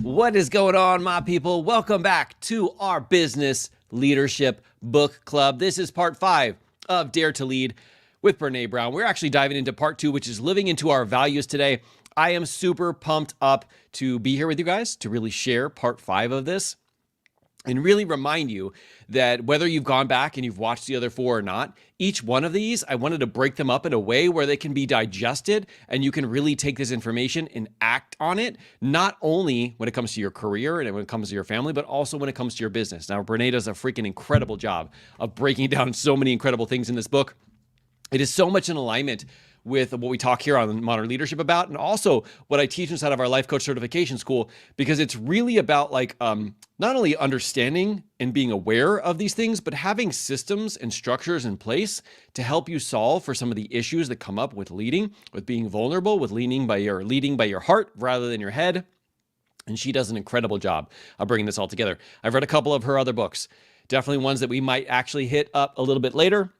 What is going on, my people? Welcome back to our Business Leadership Book Club. This is part 5 of Dare to Lead with Brené Brown. We're actually diving into part 2, which is living into our values today. I am super pumped up to be here with you guys to really share part 5 of this and really remind you that whether you've gone back and you've watched the other 4 or not, each one of these, I wanted to break them up in a way where they can be digested and you can really take this information and act on it, not only when it comes to your career and when it comes to your family, but also when it comes to your business. Now, Brené does a freaking incredible job of breaking down so many incredible things in this book. It is so much in alignment with what we talk here on Modern Leadership about, and also what I teach inside of our Life Coach Certification School, because it's really about not only understanding and being aware of these things, but having systems and structures in place to help you solve for some of the issues that come up with leading, with being vulnerable, with leading by your heart rather than your head. And she does an incredible job of bringing this all together. I've read a couple of her other books, definitely ones that we might actually hit up a little bit later.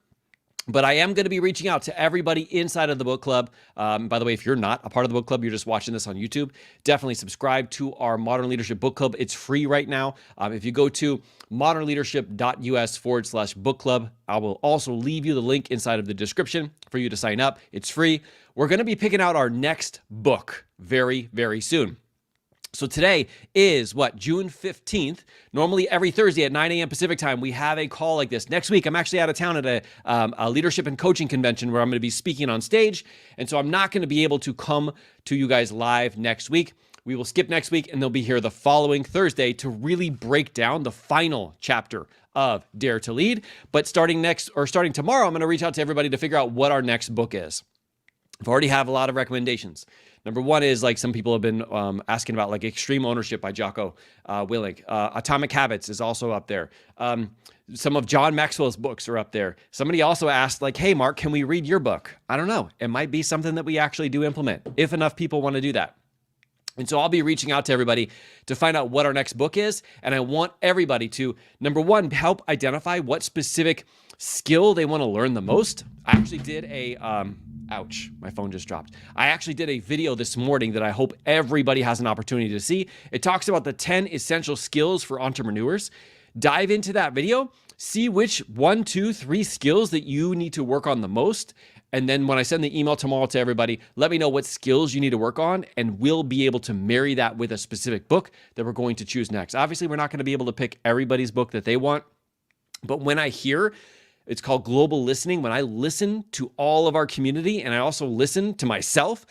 But I am going to be reaching out to everybody inside of the book club. By the way, if you're not a part of the book club, you're just watching this on YouTube, definitely subscribe to our Modern Leadership Book Club. It's free right now. If you go to modernleadership.us/book club, I will also leave you the link inside of the description for you to sign up. It's free. We're going to be picking out our next book very, very soon. So today is June 15th. Normally every Thursday at 9 a.m. Pacific time, we have a call like this. Next week, I'm actually out of town at a leadership and coaching convention where I'm going to be speaking on stage. And so I'm not going to be able to come to you guys live next week. We will skip next week and they'll be here the following Thursday to really break down the final chapter of Dare to Lead. But starting tomorrow, I'm going to reach out to everybody to figure out what our next book is. I've already have a lot of recommendations. Number one is some people have been asking about Extreme Ownership by Jocko Willink. Atomic Habits is also up there. Some of John Maxwell's books are up there. Somebody also asked hey, Mark, can we read your book? I don't know. It might be something that we actually do implement if enough people want to do that. And so I'll be reaching out to everybody to find out what our next book is. And I want everybody to, number one, help identify what specific skill they want to learn the most. I actually did ouch, my phone just dropped. I actually did a video this morning that I hope everybody has an opportunity to see. It talks about the 10 essential skills for entrepreneurs. Dive into that video, see which 1, 2, 3 skills that you need to work on the most. And then when I send the email tomorrow to everybody, let me know what skills you need to work on, and we'll be able to marry that with a specific book that we're going to choose next. Obviously, we're not going to be able to pick everybody's book that they want, but when I hear it's called global listening. When I listen to all of our community and I also listen to myself,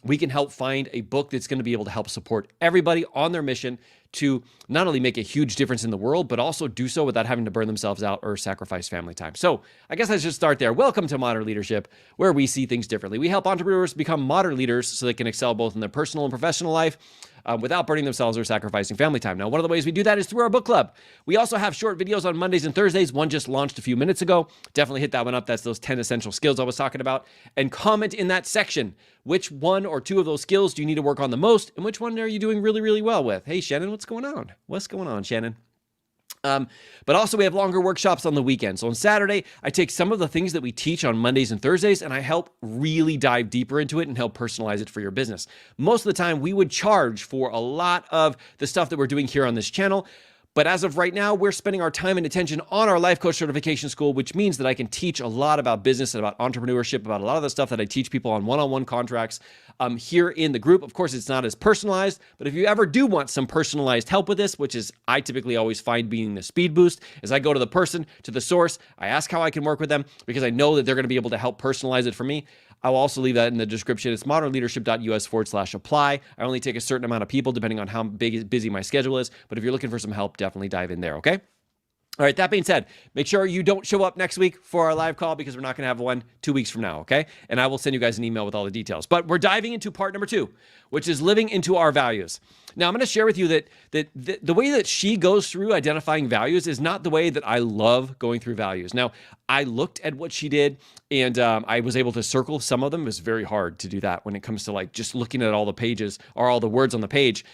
we can help find a book that's going to be able to help support everybody on their mission to not only make a huge difference in the world, but also do so without having to burn themselves out or sacrifice family time. So I guess I should start there. Welcome to Modern Leadership, where we see things differently. We help entrepreneurs become modern leaders so they can excel both in their personal and professional life without burning themselves or sacrificing family time. Now, one of the ways we do that is through our book club. We also have short videos on Mondays and Thursdays. One just launched a few minutes ago. Definitely hit that one up. That's those 10 essential skills I was talking about. And comment in that section, which 1 or 2 of those skills do you need to work on the most, and which one are you doing really, really well with? Hey, Shannon, what's going on? What's going on, Shannon? But also we have longer workshops on the weekend. So on Saturday, I take some of the things that we teach on Mondays and Thursdays, and I help really dive deeper into it and help personalize it for your business. Most of the time, we would charge for a lot of the stuff that we're doing here on this channel. But as of right now, we're spending our time and attention on our Life Coach Certification School, which means that I can teach a lot about business and about entrepreneurship, about a lot of the stuff that I teach people on one-on-one contracts here in the group. Of course, it's not as personalized, but if you ever do want some personalized help with this, which is I typically always find being the speed boost, is I go to the person, to the source, I ask how I can work with them because I know that they're going to be able to help personalize it for me. I'll also leave that in the description. It's modernleadership.us/apply. I only take a certain amount of people depending on how busy my schedule is. But if you're looking for some help, definitely dive in there, okay? All right, that being said, make sure you don't show up next week for our live call because we're not going to have one 2 weeks from now, okay? And I will send you guys an email with all the details. But we're diving into part number 2, which is living into our values. Now, I'm going to share with you that the way that she goes through identifying values is not the way that I love going through values. Now, I looked at what she did, and I was able to circle some of them. It was very hard to do that when it comes to just looking at all the pages or all the words on the page.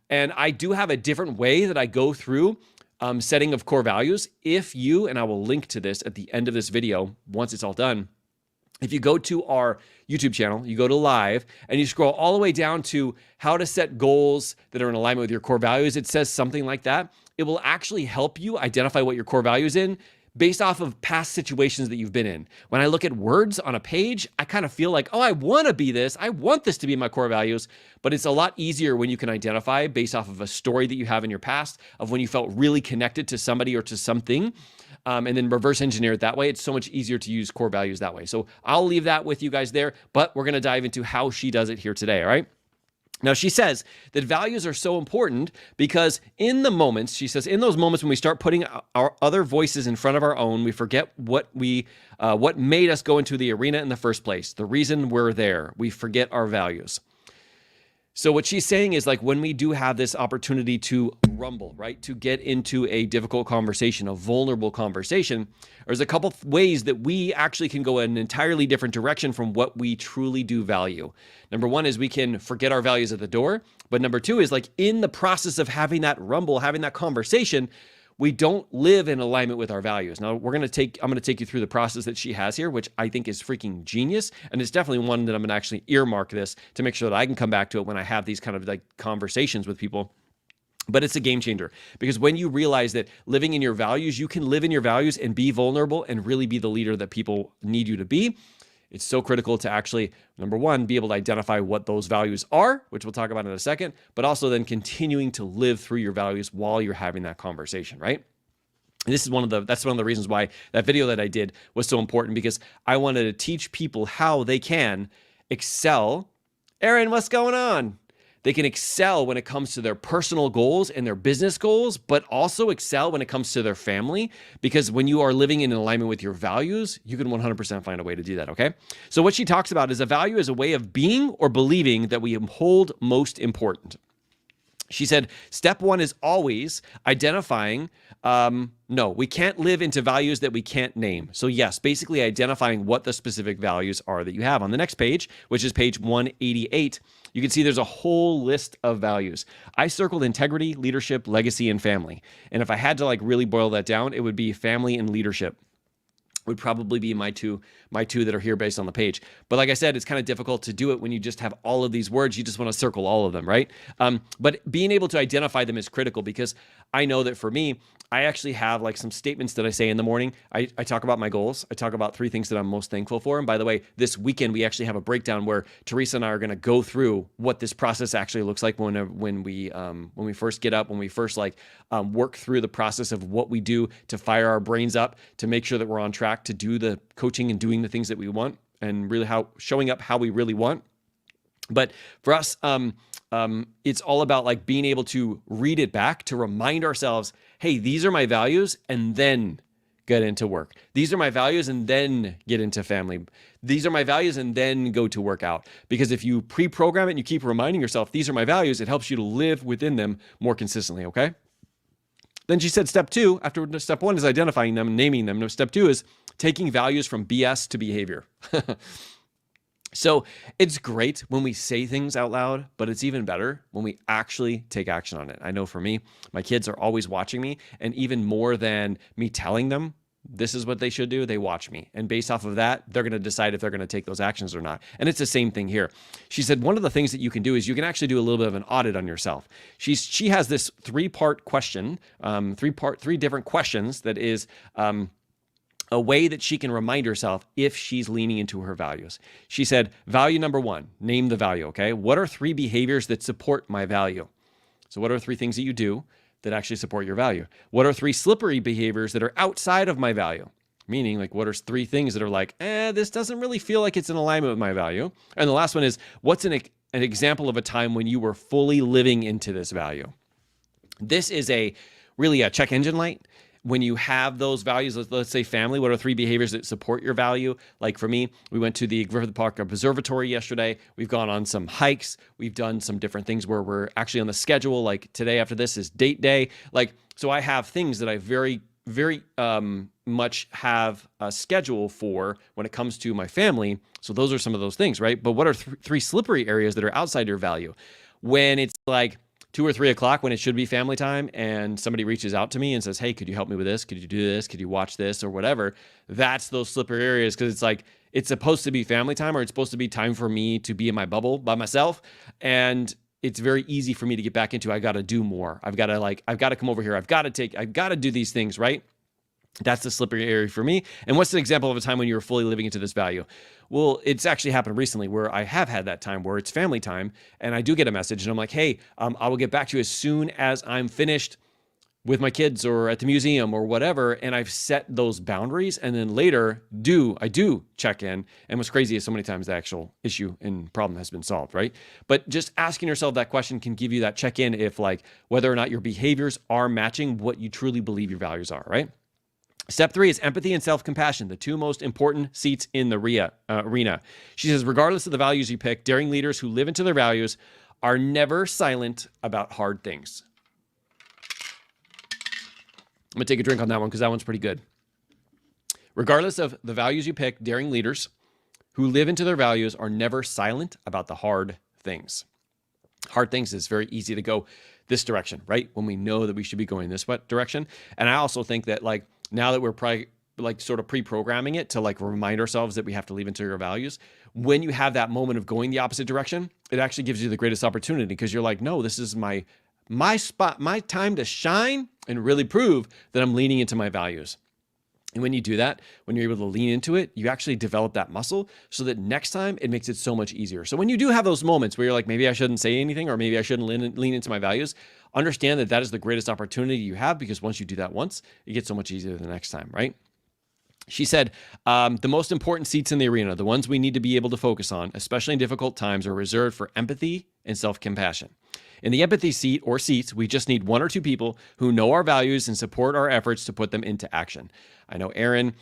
And I do have a different way that I go through setting of core values. If you, and I will link to this at the end of this video once it's all done, if you go to our YouTube channel, you go to live and you scroll all the way down to how to set goals that are in alignment with your core values, it says something like that. It will actually help you identify what your core value is in based off of past situations that you've been in. When I look at words on a page, I kind of feel like, oh, I want to be this. I want this to be my core values. But it's a lot easier when you can identify based off of a story that you have in your past of when you felt really connected to somebody or to something. And then reverse engineer it that way. It's so much easier to use core values that way. So I'll leave that with you guys there, but we're going to dive into how she does it here today. All right. Now, she says that values are so important because in the moments, she says, in those moments when we start putting our other voices in front of our own, we forget what made us go into the arena in the first place, the reason we're there. We forget our values. So what she's saying is, like, when we do have this opportunity to rumble, right, to get into a difficult conversation, a vulnerable conversation, there's a couple ways that we actually can go in an entirely different direction from what we truly do value. Number one is we can forget our values at the door. But number two is, like, in the process of having that rumble, having that conversation, we don't live in alignment with our values. Now, I'm going to take you through the process that she has here, which I think is freaking genius. And it's definitely one that I'm going to actually earmark this to make sure that I can come back to it when I have these kind of like conversations with people. But it's a game changer because when you realize that living in your values, you can live in your values and be vulnerable and really be the leader that people need you to be. It's so critical to actually, number one, be able to identify what those values are, which we'll talk about in a second, but also then continuing to live through your values while you're having that conversation, right? And this is that's one of the reasons why that video that I did was so important, because I wanted to teach people how they can excel. Aaron, what's going on? They can excel when it comes to their personal goals and their business goals, but also excel when it comes to their family, because when you are living in alignment with your values, you can 100% find a way to do that, okay? So what she talks about is a value is a way of being or believing that we hold most important. She said, step one is always identifying, no, we can't live into values that we can't name. So yes, basically identifying what the specific values are that you have. On the next page, which is page 188, you can see there's a whole list of values. I circled integrity, leadership, legacy, and family. And if I had to like really boil that down, it would be family and leadership would probably be my two that are here based on the page. But like I said, it's kind of difficult to do it when you just have all of these words. You just want to circle all of them, right? But being able to identify them is critical, because I know that for me, I actually have like some statements that I say in the morning. I talk about my goals. I talk about 3 things that I'm most thankful for. And by the way, this weekend, we actually have a breakdown where Teresa and I are going to go through what this process actually looks like when we first get up, when we first work through the process of what we do to fire our brains up, to make sure that we're on track to do the coaching and doing the things that we want, and really showing up how we really want. But for us, it's all about like being able to read it back, to remind ourselves, hey, these are my values, and then get into work. These are my values, and then get into family. These are my values, and then go to work out. Because if you pre-program it and you keep reminding yourself, these are my values, it helps you to live within them more consistently, okay? Then she said step 2, after step 1 is identifying them and naming them. Now, step 2 is taking values from BS to behavior. So it's great when we say things out loud, but it's even better when we actually take action on it. I know for me, my kids are always watching me, and even more than me telling them this is what they should do, they watch me. And based off of that, they're going to decide if they're going to take those actions or not. And it's the same thing here. She said one of the things that you can do is you can actually do a little bit of an audit on yourself. She has this 3-part question, 3 different questions that is a way that she can remind herself if she's leaning into her values. She said, value number 1, name the value, okay? What are 3 behaviors that support my value? So what are 3 things that you do that actually support your value? What are 3 slippery behaviors that are outside of my value? Meaning, like, what are 3 things that are like, this doesn't really feel like it's in alignment with my value? And the last one is, what's an example of a time when you were fully living into this value? This is really a check engine light. When you have those values, let's say family, what are 3 behaviors that support your value? Like for me, we went to the Griffith Park Observatory yesterday. We've gone on some hikes. We've done some different things where we're actually on the schedule. Like today after this is date day. So I have things that I very, very much have a schedule for when it comes to my family. So those are some of those things, right? But what are 3 slippery areas that are outside your value? When it's like 2 or 3 o'clock, when it should be family time, and somebody reaches out to me and says, hey, could you help me with this? Could you do this? Could you watch this or whatever? That's those slippery areas, because it's like, it's supposed to be family time, or it's supposed to be time for me to be in my bubble by myself. And it's very easy for me to get back into, I got to do more. I've got to come over here. I've got to do these things, right? That's the slippery area for me. And what's an example of a time when you were fully living into this value? Well, it's actually happened recently where I have had that time where it's family time and I do get a message and I'm like, hey, I will get back to you as soon as I'm finished with my kids or at the museum or whatever. And I've set those boundaries, and then later I do check in. And what's crazy is so many times the actual issue and problem has been solved, right? But just asking yourself that question can give you that check-in if like whether or not your behaviors are matching what you truly believe your values are, right? Step 3 is empathy and self-compassion, the two most important seats in the arena. She says, regardless of the values you pick, daring leaders who live into their values are never silent about hard things. I'm going to take a drink on that one because that one's pretty good. Regardless of the values you pick, daring leaders who live into their values are never silent about the hard things. Hard things is very easy to go this direction, right? When we know that we should be going this direction. And I also think that like now that we're probably like sort of pre-programming it to like remind ourselves that we have to live into your values, when you have that moment of going the opposite direction, it actually gives you the greatest opportunity because you're like, no, this is my spot, my time to shine and really prove that I'm leaning into my values. And when you do that, when you're able to lean into it, you actually develop that muscle so that next time it makes it so much easier. So when you do have those moments where you're like, maybe I shouldn't say anything, or maybe I shouldn't lean into my values, understand that that is the greatest opportunity you have, because once you do that once, it gets so much easier the next time, right? She said, the most important seats in the arena, the ones we need to be able to focus on, especially in difficult times, are reserved for empathy and self-compassion. In the empathy seat or seats, we just need one or two people who know our values and support our efforts to put them into action. I know Aaron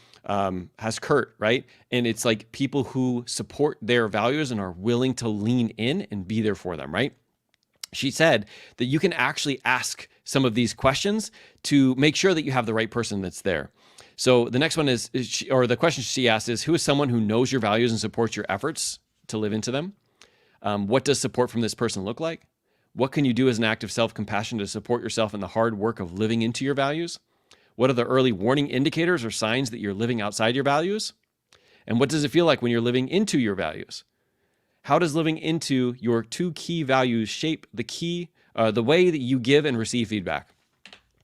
has Kurt, right? And it's like people who support their values and are willing to lean in and be there for them, right? She said that you can actually ask some of these questions to make sure that you have the right person that's there. So the next one the question she asked is, who is someone who knows your values and supports your efforts to live into them? What does support from this person look like? What can you do as an act of self-compassion to support yourself in the hard work of living into your values? What are the early warning indicators or signs that you're living outside your values? And what does it feel like when you're living into your values? How does living into your two key values shape the way that you give and receive feedback?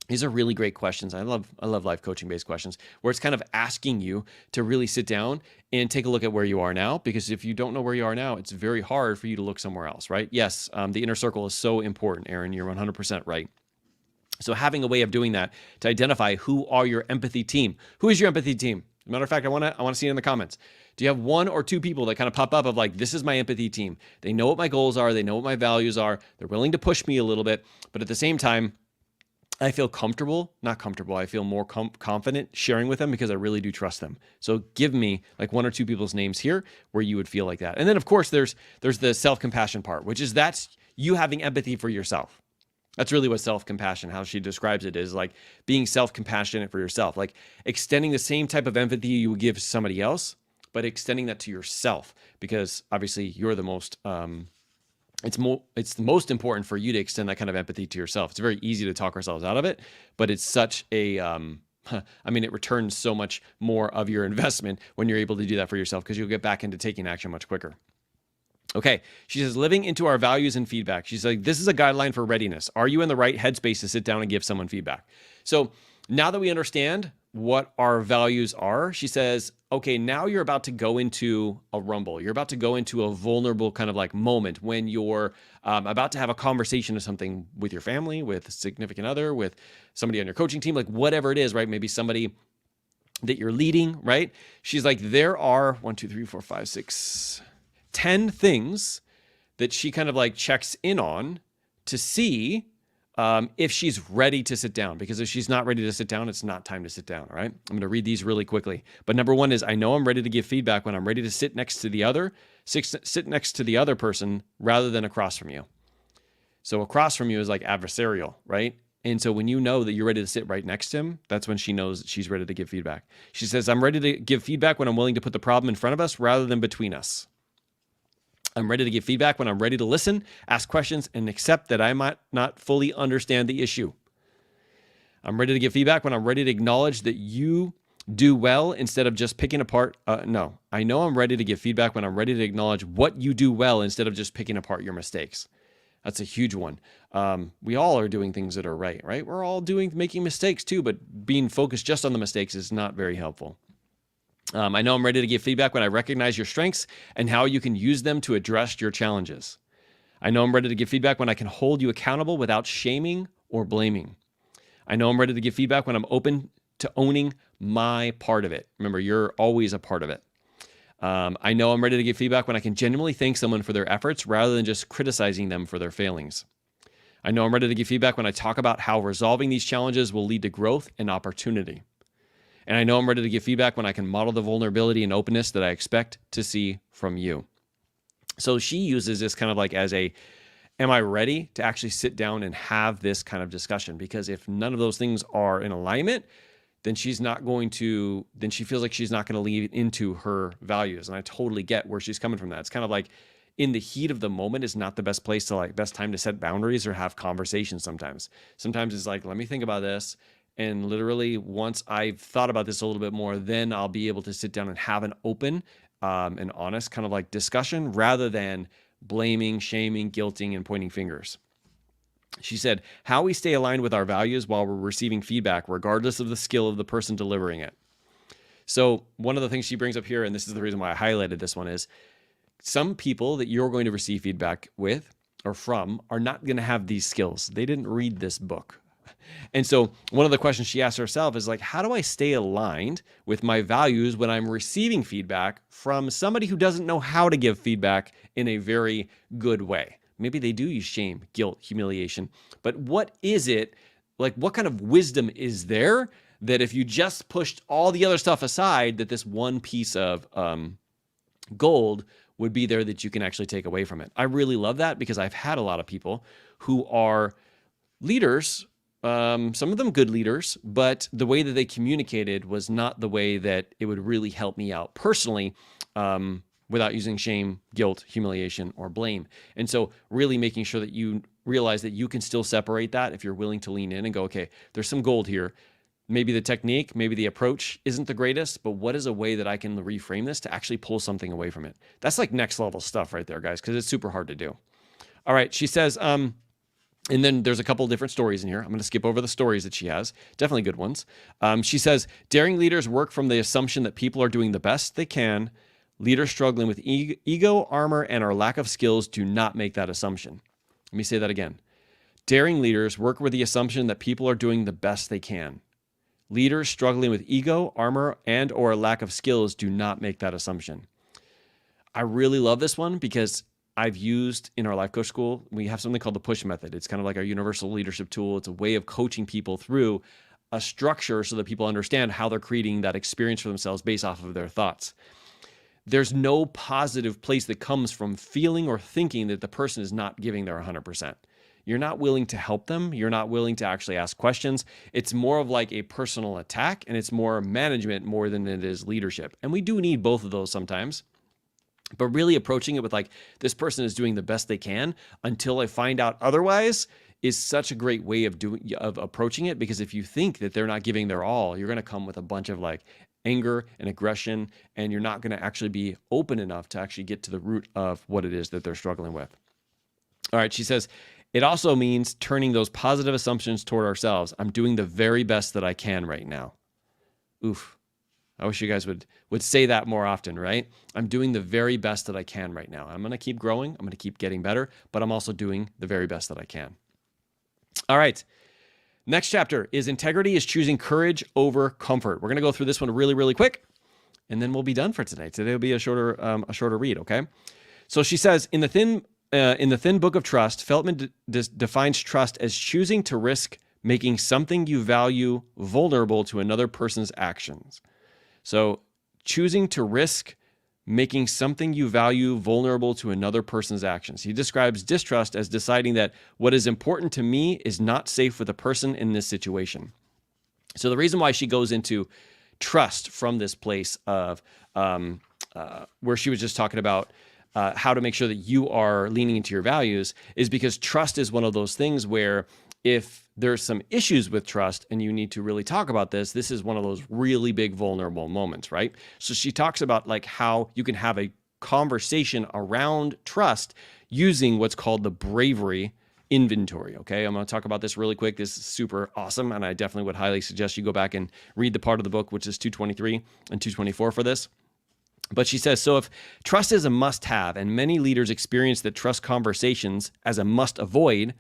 These are really great questions. I love life coaching based questions where it's kind of asking you to really sit down and take a look at where you are now, because if you don't know where you are now, it's very hard for you to look somewhere else, right? Yes, the inner circle is so important, Aaron. You're 100% right. So having a way of doing that to identify who are your empathy team. Who is your empathy team? As a matter of fact, I want to see it in the comments. Do you have one or two people that kind of pop up of like, this is my empathy team. They know what my goals are. They know what my values are. They're willing to push me a little bit, but at the same time, I feel not comfortable. I feel more confident sharing with them because I really do trust them. So give me like one or two people's names here where you would feel like that. And then of course there's the self-compassion part, which is that's you having empathy for yourself. That's really what self-compassion, how she describes it, is like being self-compassionate for yourself, like extending the same type of empathy you would give somebody else, but extending that to yourself, because obviously you're the most, it's the most important for you to extend that kind of empathy to yourself. It's very easy to talk ourselves out of it, but it's such a, it returns so much more of your investment when you're able to do that for yourself, because you'll get back into taking action much quicker. Okay, she says, living into our values and feedback. She's like, this is a guideline for readiness. Are you in the right headspace to sit down and give someone feedback? So now that we understand what our values are, she says, okay, now you're about to go into a rumble. You're about to go into a vulnerable kind of like moment when you're about to have a conversation or something with your family, with a significant other, with somebody on your coaching team, like whatever it is, right? Maybe somebody that you're leading, right? She's like, there are 10 things that she kind of like checks in on to see if she's ready to sit down, because if she's not ready to sit down, it's not time to sit down. All right. I'm going to read these really quickly. But number one is, I know I'm ready to give feedback when I'm ready to sit next to the other person rather than across from you. So across from you is like adversarial, right? And so when you know that you're ready to sit right next to him, that's when she knows that she's ready to give feedback. She says, I'm ready to give feedback when I'm willing to put the problem in front of us rather than between us. I'm ready to give feedback when I'm ready to listen, ask questions, and accept that I might not fully understand the issue. I'm ready to give feedback when I'm ready to acknowledge that you Do well instead of just picking apart. No, I know I'm ready to give feedback when I'm ready to acknowledge what you do well instead of just picking apart your mistakes. That's a huge one. We all are doing things that are right? We're all making mistakes too, but being focused just on the mistakes is not very helpful. I know I'm ready to give feedback when I recognize your strengths and how you can use them to address your challenges. I know I'm ready to give feedback when I can hold you accountable without shaming or blaming. I know I'm ready to give feedback when I'm open to owning my part of it. Remember, you're always a part of it. I know I'm ready to give feedback when I can genuinely thank someone for their efforts rather than just criticizing them for their failings. I know I'm ready to give feedback when I talk about how resolving these challenges will lead to growth and opportunity. And I know I'm ready to give feedback when I can model the vulnerability and openness that I expect to see from you. So she uses this kind of like as am I ready to actually sit down and have this kind of discussion? Because if none of those things are in alignment, then she feels like she's not going to lean into her values. And I totally get where she's coming from that. It's kind of like in the heat of the moment is not the best time to set boundaries or have conversations sometimes. Sometimes it's like, let me think about this. And literally once I've thought about this a little bit more, then I'll be able to sit down and have an open and honest kind of like discussion rather than blaming, shaming, guilting, and pointing fingers. She said, how we stay aligned with our values while we're receiving feedback, regardless of the skill of the person delivering it. So one of the things she brings up here, and this is the reason why I highlighted this one, is some people that you're going to receive feedback with or from are not going to have these skills. They didn't read this book. And so one of the questions she asked herself is like, how do I stay aligned with my values when I'm receiving feedback from somebody who doesn't know how to give feedback in a very good way? Maybe they do use shame, guilt, humiliation, but what is it? Like, what kind of wisdom is there that if you just pushed all the other stuff aside, that this one piece of gold would be there that you can actually take away from it? I really love that because I've had a lot of people who are leaders, some of them good leaders, but the way that they communicated was not the way that it would really help me out personally, without using shame, guilt, humiliation, or blame. And so really making sure that you realize that you can still separate that if you're willing to lean in and go, okay, there's some gold here. Maybe the technique, maybe the approach isn't the greatest, but what is a way that I can reframe this to actually pull something away from it? That's like next level stuff right there, guys, because it's super hard to do. All right, she says, and then there's a couple of different stories in here. I'm going to skip over the stories that she has. Definitely good ones. She says, daring leaders work from the assumption that people are doing the best they can. Leaders struggling with ego, armor, and our lack of skills do not make that assumption. Let me say that again. Daring leaders work with the assumption that people are doing the best they can. Leaders struggling with ego, armor, and or lack of skills do not make that assumption. I really love this one because I've used in our life coach school, we have something called the push method. It's kind of like our universal leadership tool. It's a way of coaching people through a structure so that people understand how they're creating that experience for themselves based off of their thoughts. There's no positive place that comes from feeling or thinking that the person is not giving their 100%. You're not willing to help them. You're not willing to actually ask questions. It's more of like a personal attack, and it's more management more than it is leadership. And we do need both of those sometimes. But really approaching it with like, this person is doing the best they can until I find out otherwise is such a great way of approaching it. Because if you think that they're not giving their all, you're going to come with a bunch of like anger and aggression, and you're not going to actually be open enough to actually get to the root of what it is that they're struggling with. All right, she says, it also means turning those positive assumptions toward ourselves. I'm doing the very best that I can right now. Oof. I wish you guys would say that more often, right? I'm doing the very best that I can right now. I'm going to keep growing. I'm going to keep getting better, but I'm also doing the very best that I can. All right. Next chapter is integrity is choosing courage over comfort. We're going to go through this one really, really quick, and then we'll be done for today. Today will be a shorter read, okay? So she says, in the thin book of trust, Feltman defines trust as choosing to risk making something you value vulnerable to another person's actions. So choosing to risk making something you value vulnerable to another person's actions. He describes distrust as deciding that what is important to me is not safe for the person in this situation. So the reason why she goes into trust from this place of where she was just talking about how to make sure that you are leaning into your values is because trust is one of those things where if there's some issues with trust and you need to really talk about this is one of those really big vulnerable moments, right? So she talks about like how you can have a conversation around trust using what's called the bravery inventory. Okay, I'm going to talk about this really quick. This is super awesome, and I definitely would highly suggest you go back and read the part of the book, which is 223 and 224 for this. But she says, so if trust is a must-have, and many leaders experience the trust conversations as a must-avoid,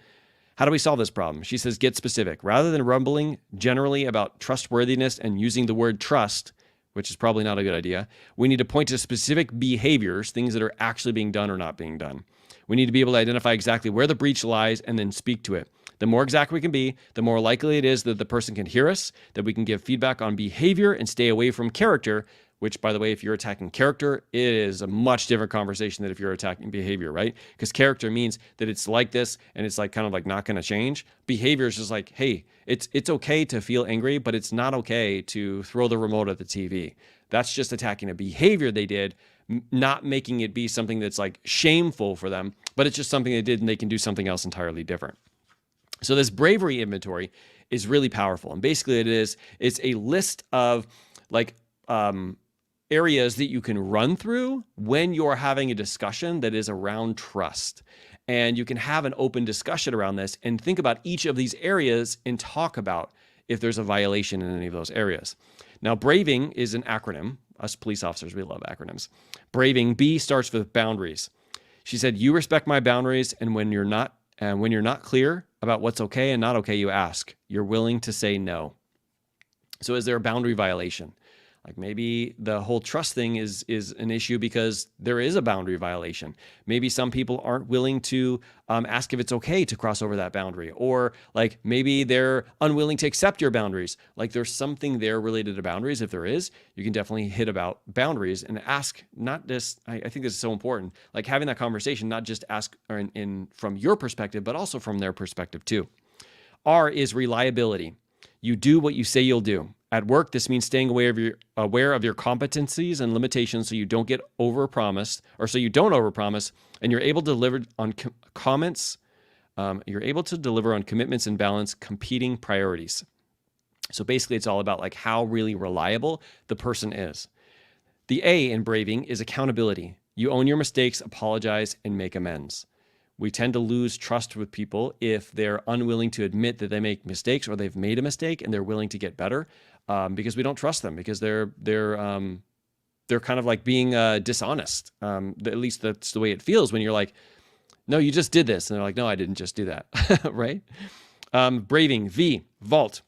how do we solve this problem? She says, get specific. Rather than rumbling generally about trustworthiness and using the word trust, which is probably not a good idea, we need to point to specific behaviors, things that are actually being done or not being done. We need to be able to identify exactly where the breach lies and then speak to it. The more exact we can be, the more likely it is that the person can hear us, that we can give feedback on behavior and stay away from character, which, by the way, if you're attacking character, it is a much different conversation than if you're attacking behavior, right? Because character means that it's like this and it's like kind of like not going to change. Behavior is just like, hey, it's okay to feel angry, but it's not okay to throw the remote at the TV. That's just attacking a behavior they did, not making it be something that's like shameful for them, but it's just something they did and they can do something else entirely different. So this bravery inventory is really powerful. And basically it's a list of like, areas that you can run through when you're having a discussion that is around trust. And you can have an open discussion around this and think about each of these areas and talk about if there's a violation in any of those areas. Now, braving is an acronym. Us police officers, we love acronyms. Braving, B starts with boundaries. She said, you respect my boundaries, and when you're not clear about what's okay and not okay, you ask. You're willing to say no. So is there a boundary violation? Like maybe the whole trust thing is an issue because there is a boundary violation. Maybe some people aren't willing to ask if it's okay to cross over that boundary, or like maybe they're unwilling to accept your boundaries. Like there's something there related to boundaries. If there is, you can definitely hit about boundaries and ask, not just, I think this is so important, like having that conversation, not just ask from your perspective, but also from their perspective too. R is reliability. You do what you say you'll do. At work, this means staying aware of your competencies and limitations so you don't get overpromised, or so you don't overpromise, and you're able to deliver on comments. You're able to deliver on commitments and balance competing priorities. So basically, it's all about like how really reliable the person is. The A in braving is accountability. You own your mistakes, apologize, and make amends. We tend to lose trust with people if they're unwilling to admit that they make mistakes or they've made a mistake and they're willing to get better, because we don't trust them, because they're kind of like being dishonest. At least that's the way it feels when you're like, no, you just did this. And they're like, no, I didn't just do that. Right? Braving, V, vault.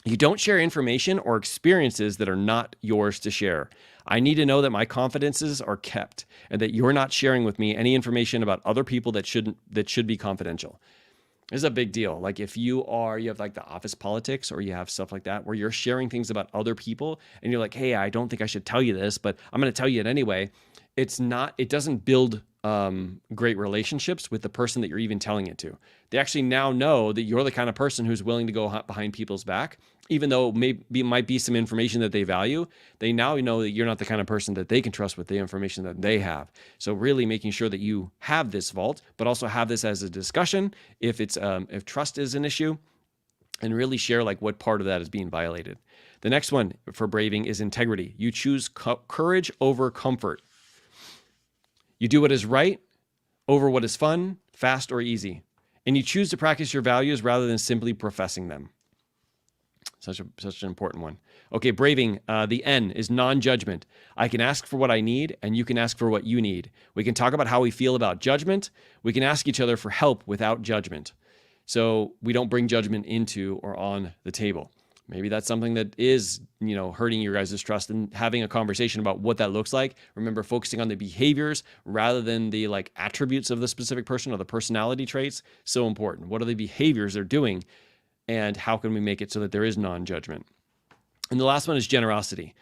You don't share information or experiences that are not yours to share. I need to know that my confidences are kept and that you're not sharing with me any information about other people that should be confidential. This is a big deal. Like if you have like the office politics, or you have stuff like that where you're sharing things about other people and you're like, hey, I don't think I should tell you this, but I'm going to tell you it anyway. It doesn't build great relationships with the person that you're even telling it to. They actually now know that you're the kind of person who's willing to go behind people's back, even though it might be some information that they value. They now know that you're not the kind of person that they can trust with the information that they have. So really making sure that you have this vault, but also have this as a discussion if trust is an issue, and really share like what part of that is being violated. The next one for braving is integrity. You choose courage over comfort. You do what is right over what is fun, fast, or easy. And you choose to practice your values rather than simply professing them. Such an important one. Okay, braving, the N is non-judgment. I can ask for what I need, and you can ask for what you need. We can talk about how we feel about judgment. We can ask each other for help without judgment. So we don't bring judgment into or on the table. Maybe that's something that is, hurting your guys' trust, and having a conversation about what that looks like. Remember, focusing on the behaviors rather than the like attributes of the specific person or the personality traits. So important. What are the behaviors they're doing, and how can we make it so that there is non-judgment? And the last one is generosity.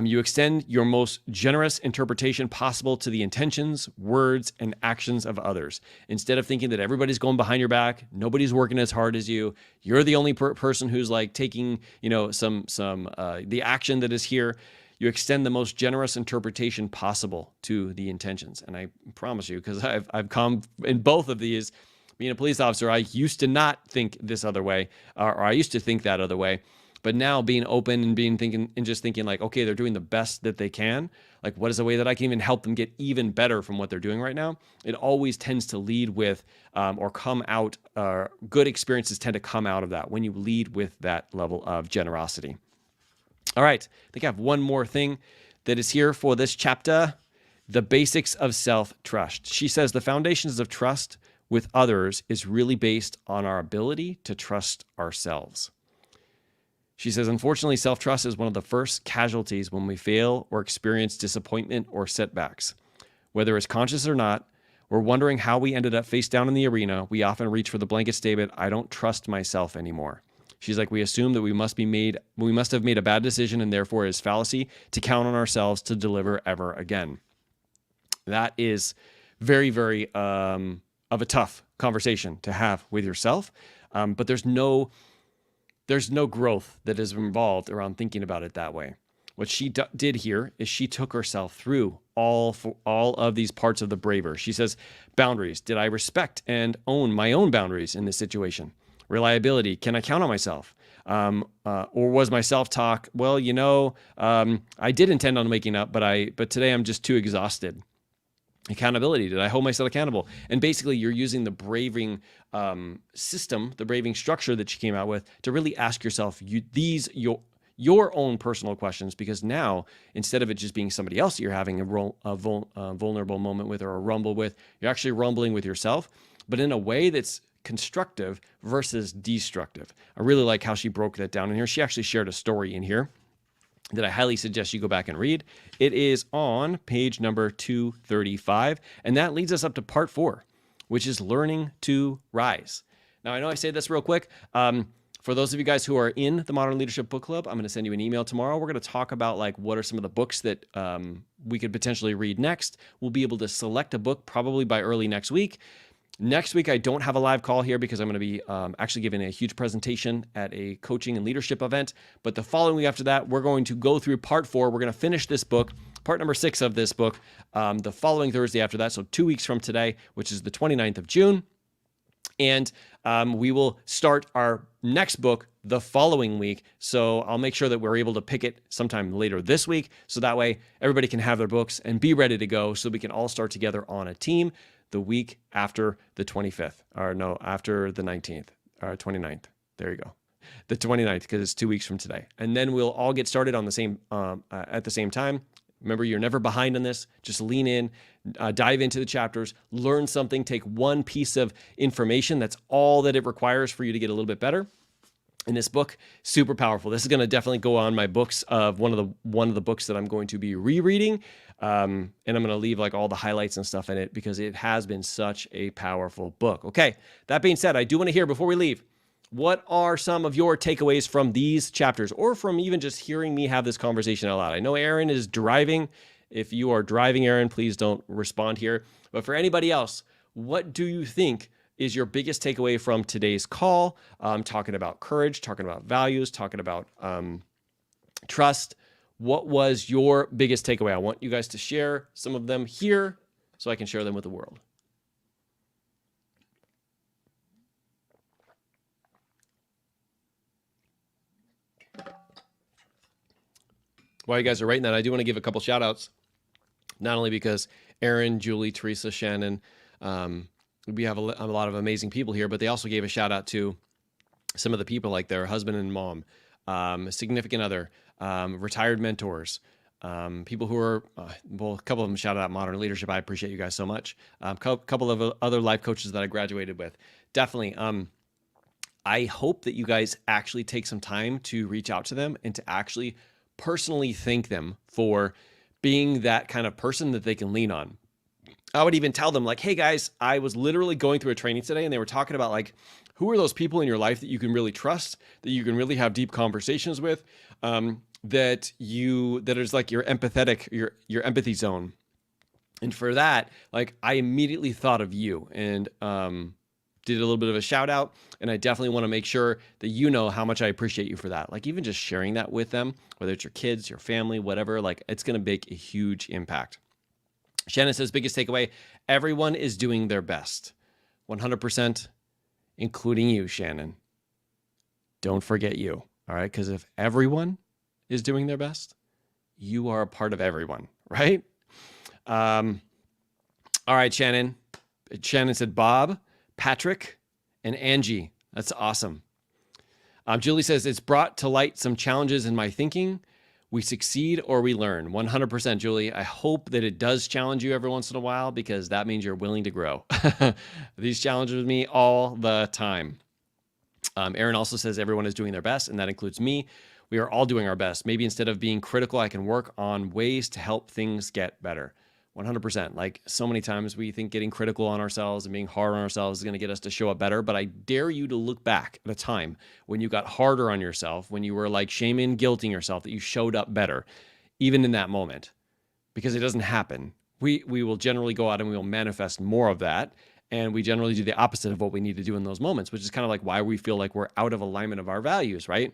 You extend your most generous interpretation possible to the intentions, words, and actions of others. Instead of thinking that everybody's going behind your back, nobody's working as hard as you, you're the only person who's like taking, the action that is here. You extend the most generous interpretation possible to the intentions. And I promise you, because I've come in both of these, being a police officer, I used to not think this other way, or I used to think that other way. But now being open and just thinking like, okay, they're doing the best that they can. Like, what is a way that I can even help them get even better from what they're doing right now? It always tends to lead with, or come out, good experiences tend to come out of that when you lead with that level of generosity. All right, I think I have one more thing that is here for this chapter. The basics of self-trust. She says the foundations of trust with others is really based on our ability to trust ourselves. She says, unfortunately, self-trust is one of the first casualties when we fail or experience disappointment or setbacks. Whether it's conscious or not, we're wondering how we ended up face down in the arena. We often reach for the blanket statement, I don't trust myself anymore. She's like, we assume that we must have made a bad decision, and therefore it is fallacy to count on ourselves to deliver ever again. That is very, very of a tough conversation to have with yourself. But there's no growth that is involved around thinking about it that way. What she did here is she took herself through all of these parts of the braver. She says, boundaries. Did I respect and own my own boundaries in this situation? Reliability. Can I count on myself? Or was my self-talk, well, I did intend on waking up, but today I'm just too exhausted. Accountability. Did I hold myself accountable? And basically you're using the braving system, the braving structure that she came out with to really ask yourself your own personal questions, because now instead of it just being somebody else that you're having a vulnerable moment with or a rumble with, you're actually rumbling with yourself, but in a way that's constructive versus destructive. I really like how she broke that down in here. She actually shared a story in here that I highly suggest you go back and read. It is on page number 235, and that leads us up to part 4, which is learning to rise. Now, I know I say this real quick. For those of you guys who are in the Modern Leadership Book Club, I'm going to send you an email tomorrow. We're going to talk about like what are some of the books that we could potentially read next. We'll be able to select a book probably by early next week. Next week, I don't have a live call here because I'm going to be actually giving a huge presentation at a coaching and leadership event. But the following week after that, we're going to go through part 4. We're going to finish this book, part number 6 of this book, the following Thursday after that. So 2 weeks from today, which is the 29th of June. And we will start our next book the following week. So I'll make sure that we're able to pick it sometime later this week. So that way everybody can have their books and be ready to go so we can all start together on a team the week after the 25th, or no, after the 19th, or 29th. There you go. The 29th, because it's 2 weeks from today. And then we'll all get started on the same at the same time. Remember, you're never behind on this. Just lean in, dive into the chapters, learn something, take one piece of information. That's all that it requires for you to get a little bit better. In this book, super powerful. This is going to definitely go on my books of one of the books that I'm going to be rereading. And I'm going to leave like all the highlights and stuff in it because it has been such a powerful book. Okay. That being said, I do want to hear before we leave, what are some of your takeaways from these chapters or from even just hearing me have this conversation out loud? I know Aaron is driving. If you are driving, Aaron, please don't respond here. But for anybody else, what do you think is your biggest takeaway from today's call? Talking about courage, talking about values, talking about trust. What was your biggest takeaway? I want you guys to share some of them here so I can share them with the world. While you guys are writing that, I do want to give a couple shout outs, not only because Aaron, Julie, Teresa, Shannon, we have a lot of amazing people here, but they also gave a shout out to some of the people like their husband and mom, significant other, retired mentors, people who are, well, a couple of them shouted out Modern Leadership. I appreciate you guys so much. A couple of other life coaches that I graduated with. Definitely. I hope that you guys actually take some time to reach out to them and to actually personally thank them for being that kind of person that they can lean on. I would even tell them like, hey guys, I was literally going through a training today and they were talking about like, who are those people in your life that you can really trust, that you can really have deep conversations with, that is like your empathetic, your empathy zone. And for that, like I immediately thought of you and, did a little bit of a shout out. And I definitely want to make sure that you know how much I appreciate you for that. Like even just sharing that with them, whether it's your kids, your family, whatever, like it's going to make a huge impact. Shannon says, biggest takeaway, everyone is doing their best. 100%, including you, Shannon. Don't forget you, all right? Because if everyone is doing their best, you are a part of everyone, right? All right, Shannon. Shannon said Bob, Patrick, and Angie. That's awesome. Julie says, it's brought to light some challenges in my thinking. We succeed or we learn. 100%, Julie. I hope that it does challenge you every once in a while, because that means you're willing to grow. These challenges with me all the time. Aaron also says everyone is doing their best, and that includes me. We are all doing our best. Maybe instead of being critical, I can work on ways to help things get better. 100%. Like, so many times we think getting critical on ourselves and being hard on ourselves is going to get us to show up better. But I dare you to look back at a time when you got harder on yourself, when you were like shaming and guilting yourself, that you showed up better, even in that moment, because it doesn't happen. We will generally go out and we will manifest more of that. And we generally do the opposite of what we need to do in those moments, which is kind of like why we feel like we're out of alignment of our values, right?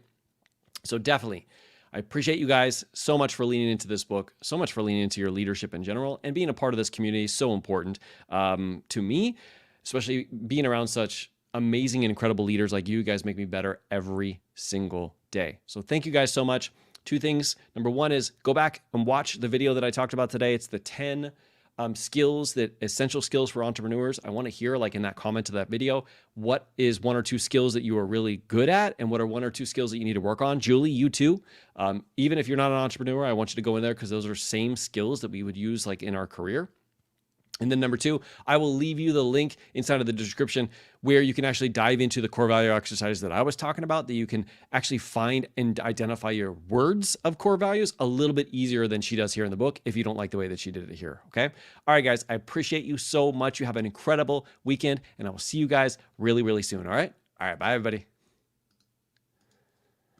So definitely, I appreciate you guys so much for leaning into this book, so much for leaning into your leadership in general, and being a part of this community is so important to me, especially being around such amazing and incredible leaders like you. You guys make me better every single day. So thank you guys so much. Two things. Number one is go back and watch the video that I talked about today. It's the 10 essential skills for entrepreneurs. I want to hear, like in that comment to that video, what is 1 or 2 skills that you are really good at, and what are 1 or 2 skills that you need to work on. Julie, you too. Even if you're not an entrepreneur, I want you to go in there, because those are same skills that we would use like in our career. And then number 2, I will leave you the link inside of the description where you can actually dive into the core value exercises that I was talking about, that you can actually find and identify your words of core values a little bit easier than she does here in the book, if you don't like the way that she did it here, okay? All right, guys, I appreciate you so much. You have an incredible weekend, and I will see you guys really, really soon, all right? All right, bye, everybody.